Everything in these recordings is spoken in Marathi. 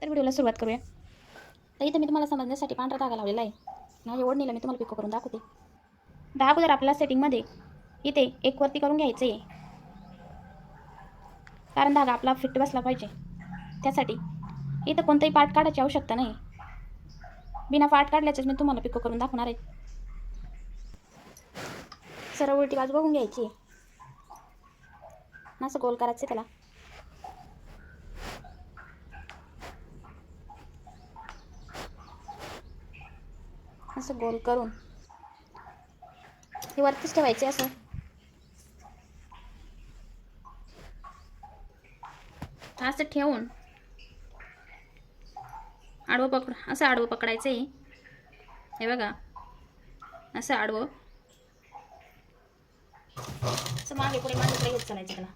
तर व्हिडिओला सुरुवात करूया. तर इथे मी तुम्हाला समजण्यासाठी पांढरा धागा लावलेला आहे. माझ्या ओढणीला मी तुम्हाला पिको करून दाखवते. दहा अगोदर आपल्याला सेटिंगमध्ये इथे एक वरती करून घ्यायचं आहे, कारण धागा आपला फिट बसला पाहिजे. त्यासाठी इथं कोणताही पार्ट काढायची आवश्यकता नाही. बिना पार्ट काढल्याचंच मी तुम्हाला पिको करून दाखवणार आहे. सरळ उलटी बाजू बघून घ्यायची, असं गोल करायचं त्याला. असं गोल करून हे वरतीच ठेवायचे. असं असं ठेवून आडवं असं आडवं पकडायचं आहे. हे बघा, असं आडवं, असं मागे पुढे घेत चालायचं त्याला.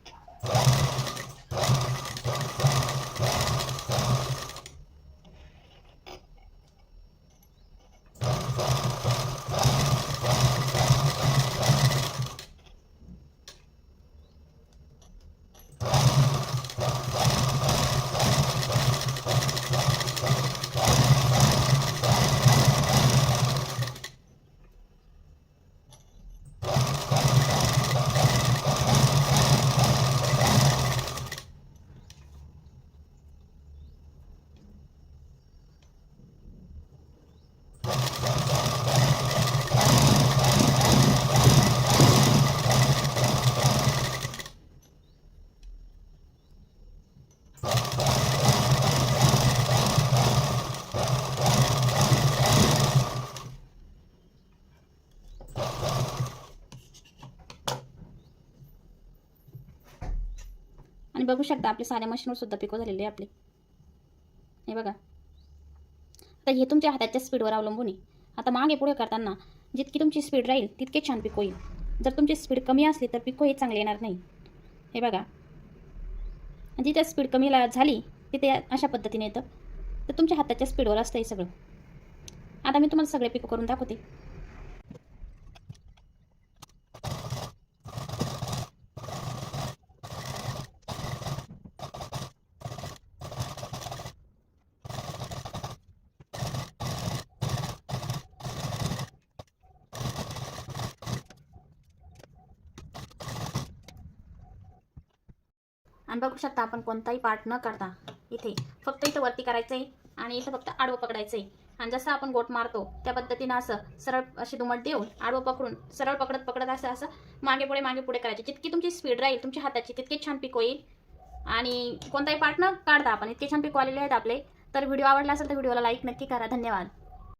आणि बघू शकता आपले साऱ्या मशीनवर सुद्धा पिको झालेले आहे आपले. हे बघा, आता हे तुमच्या हाताच्या स्पीडवर अवलंबून आहे. आता मागे पुढे करताना जितकी तुमची स्पीड राहील तितके छान पिको येईल. जर तुमची स्पीड कमी असली तर पिको हे चांगले येणार नाही. हे बघा, जिथे स्पीड कमी झाली तिथे अशा पद्धतीने येतं. तर तुमच्या हाताच्या स्पीडवर असतं हे सगळं. आता मी तुम्हाला सगळे पिको करून दाखवते. आणि बघू शकता आपण कोणताही पार्ट न करता इथे फक्त इथं वरती करायचं आहे आणि इथं फक्त आडवं पकडायचं आहे. आणि जसं आपण गोट मारतो त्या पद्धतीनं असं सरळ अशी दुमट देऊन आडवं पकडून सरळ पकडत असं मागे पुढे करायचे. जितकी तुमची स्पीड राहील तुमच्या हाताची तितके छान पिको येईल. आणि कोणताही पार्ट न काढता आपण इतके छान पिको आलेले आहेत आपले. तर व्हिडिओ आवडला असेल तर व्हिडिओला लाईक नक्की करा. धन्यवाद.